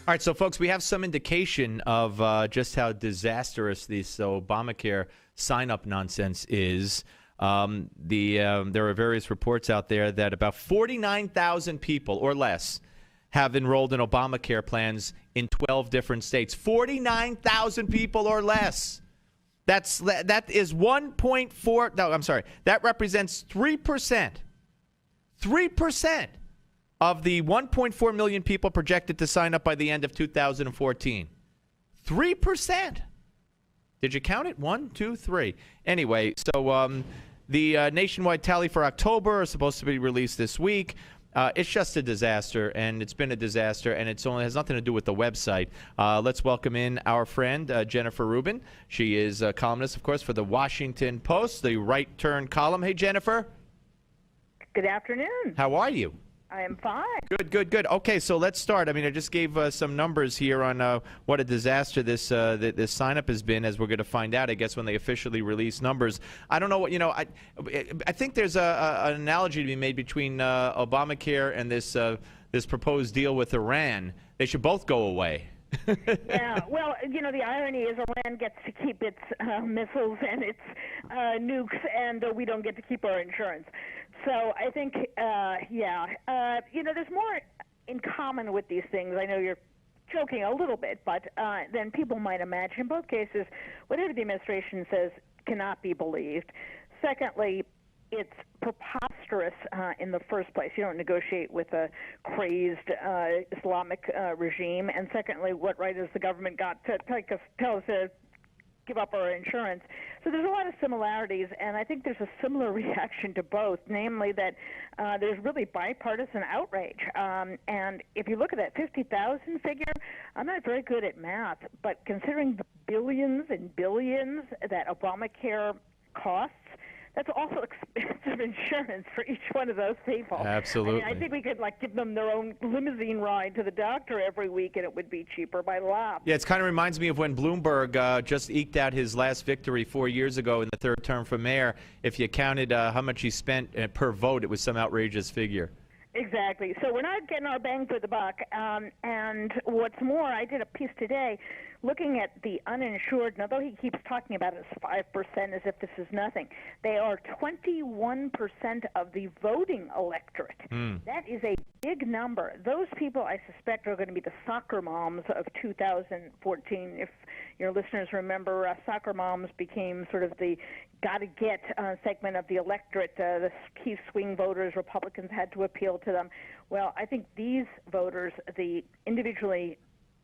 All right, so folks, we have some indication of just how disastrous this Obamacare sign-up nonsense is. There are various reports out there that about 49,000 people or less have enrolled in Obamacare plans in 12 different states. 49,000 people or less. That is 1.4. No, I'm sorry. That represents 3%. 3% of the 1.4 million people projected to sign up by the end of 2014. 3%. Did you count it? 1, 2, 3. Anyway, so the nationwide tally for October is supposed to be released this week. It's just a disaster, and it's been a disaster, and it only has nothing to do with the website. Let's welcome in our friend, Jennifer Rubin. She is a columnist, of course, for the Washington Post, the Right Turn column. Hey, Jennifer. Good afternoon. How are you? I am fine. Good. Okay, so let's start. I mean, I just gave some numbers here on what a disaster this sign-up has been, as we're going to find out, I guess, when they officially release numbers. I don't know what, I think there's an analogy to be made between Obamacare and this proposed deal with Iran. They should both go away. Yeah, well, the irony is Iran gets to keep its missiles and its nukes, and we don't get to keep our insurance. So I think, there's more in common with these things. I know you're joking a little bit, but than people might imagine. In both cases, whatever the administration says cannot be believed. Secondly, it's preposterous in the first place. You don't negotiate with a crazed Islamic regime. And secondly, what right has the government got to tell us to give up our insurance? So there's a lot of similarities, and I think there's a similar reaction to both, namely that there's really bipartisan outrage. And if you look at that 50,000 figure, I'm not very good at math, but considering the billions and billions that Obamacare costs, that's also expensive insurance for each one of those people. Absolutely. I think we could give them their own limousine ride to the doctor every week, and it would be cheaper by lot. Yeah, it kind of reminds me of when Bloomberg just eked out his last victory 4 years ago in the third term for mayor. If you counted how much he spent per vote, it was some outrageous figure. Exactly. So we're not getting our bang for the buck. And what's more, I did a piece today looking at the uninsured, and although he keeps talking about it as 5% as if this is nothing, they are 21% of the voting electorate. That is a big number. Those people, I suspect, are going to be the soccer moms of 2014. If your listeners remember, soccer moms became sort of the got-to-get segment of the electorate. The key swing voters, Republicans had to appeal to them. Well, I think these voters, the individually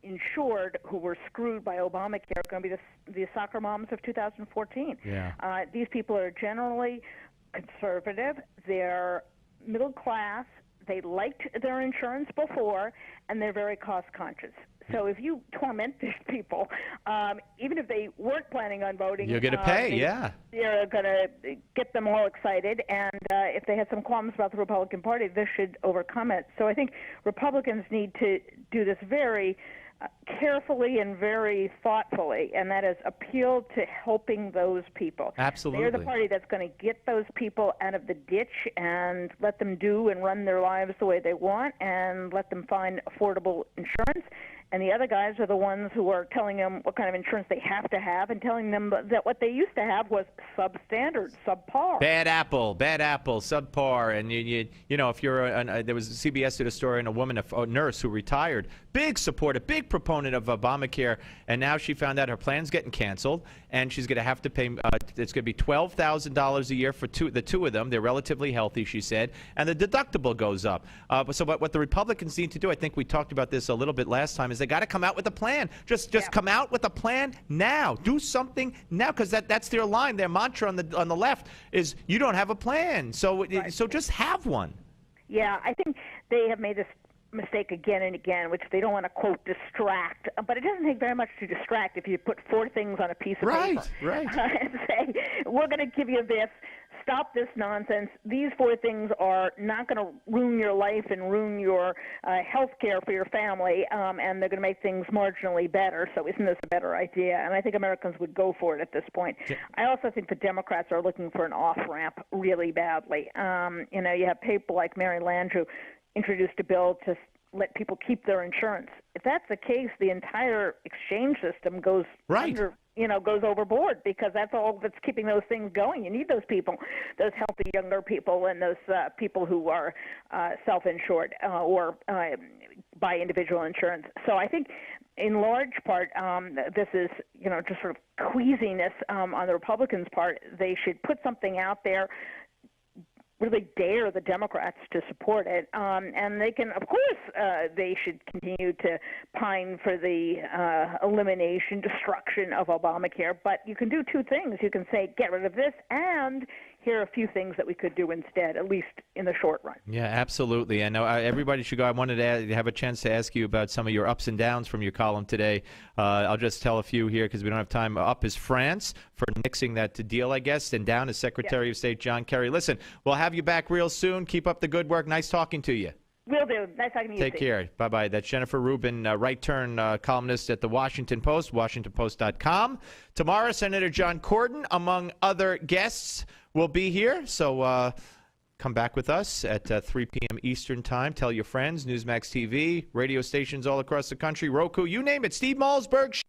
insured who were screwed by Obamacare, are going to be the soccer moms of 2014. Yeah. These people are generally conservative. They're middle class. They liked their insurance before, and they're very cost-conscious. So if you torment these people, even if they weren't planning on voting, you're going to pay, You're going to get them all excited, and if they had some qualms about the Republican Party, this should overcome it. So I think Republicans need to do this very carefully and very thoughtfully, and that is appeal to helping those people. Absolutely. They're the party that's going to get those people out of the ditch and let them do and run their lives the way they want and let them find affordable insurance. And the other guys are the ones who are telling them what kind of insurance they have to have and telling them that what they used to have was substandard, subpar. Bad apple, subpar. And, if you're there was CBS did a story on a woman, a nurse who retired, big supporter, big proponent of Obamacare, and now she found out her plan's getting canceled, and she's going to have to pay, it's going to be $12,000 a year for the two of them. They're relatively healthy, she said, and the deductible goes up. So what the Republicans need to do, I think we talked about this a little bit last time, is they got to come out with a plan. Just come out with a plan now. Do something now, because that's their line, their mantra on the left is you don't have a plan. So just have one. Yeah, I think they have made this mistake again and again, which they don't want to, quote, distract. But it doesn't take very much to distract if you put four things on a piece of paper. Right. And say, we're going to give you this. Stop this nonsense. These four things are not going to ruin your life and ruin your health care for your family, and they're going to make things marginally better. So isn't this a better idea? And I think Americans would go for it at this point. Yeah. I also think the Democrats are looking for an off-ramp really badly. You have people like Mary Landrieu introduced a bill to let people keep their insurance. If that's the case, the entire exchange system goes goes overboard, because that's all that's keeping those things going. You need those people, those healthy younger people, and those people who are self-insured or buy individual insurance. So I think, in large part, this is just sort of queasiness on the Republicans' part. They should put something out there, really dare the Democrats to support it, and they can, of course, they should continue to pine for the elimination, destruction of Obamacare. But you can do two things. You can say, get rid of this, and here are a few things that we could do instead, at least in the short run. Yeah, absolutely. I know everybody should go. I wanted to have a chance to ask you about some of your ups and downs from your column today. I'll just tell a few here because we don't have time. Up is France for nixing that deal, I guess, and down is Secretary of State John Kerry. Listen, we'll have you back real soon. Keep up the good work. Nice talking to you. Will do. Nice talking to you. Take care. Bye-bye. That's Jennifer Rubin, right turn columnist at the Washington Post, WashingtonPost.com. Tomorrow, Senator John Cornyn, among other guests, will be here. So come back with us at 3 p.m. Eastern Time. Tell your friends, Newsmax TV, radio stations all across the country, Roku, you name it. Steve Malzberg.